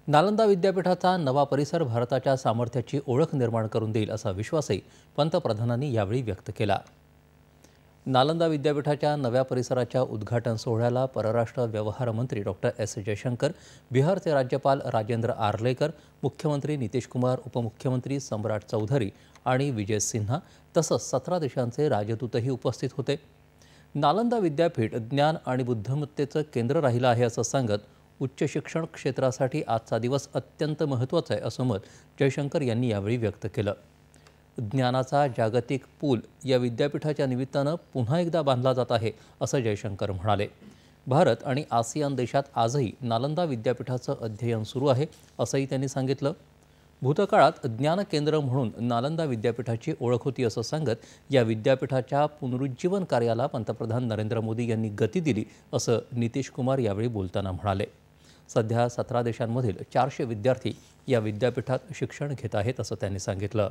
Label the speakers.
Speaker 1: नालंदा विद्यापीठाचा नवा परिसर भारताच्या सामर्थ्याची ओळख निर्माण करून देईल असा विश्वासही पंतप्रधानांनी यावेळी व्यक्त केला। नालंदा विद्यापीठाच्या नव्या परिसराच्या उद्घाटन सोहळ्याला परराष्ट्र व्यवहार मंत्री डॉक्टर एस जयशंकर, बिहारचे राज्यपाल राजेंद्र आर्लेकर, मुख्यमंत्री नितीश कुमार, उपमुख्यमंत्री सम्राट चौधरी आणि विजय सिन्हा तसंच 17 देशांचे राजदूतही उपस्थित होते। नालंदा विद्यापीठ ज्ञान आणि बुद्धिमत्तेचं केंद्र राहिलं आहे असं सांगत उच्च शिक्षण क्षेत्रासाठी आजचा दिवस अत्यंत महत्त्वाचा आहे असं मत जयशंकर यांनी यावेळी व्यक्त केलं। ज्ञानाचा जागतिक पूल या विद्यापीठाच्या निमित्तानं पुन्हा एकदा बांधला जात आहे असं जयशंकर म्हणाले। भारत आणि आसियान देशात आजही नालंदा विद्यापीठाचं अध्ययन सुरू आहे असंही त्यांनी सांगितलं। भूतकाळात ज्ञान केंद्र म्हणून नालंदा विद्यापीठाची ओळख होती असं सांगत या विद्यापीठाच्या पुनरुज्जीवन कार्याला पंतप्रधान नरेंद्र मोदी यांनी गती दिली असं नितीश कुमार यावेळी बोलताना म्हणाले। सध्या 17 देशांमधील 400 विद्यार्थी या विद्यापीठात शिक्षण घेत आहेत असं त्यांनी सांगितलं।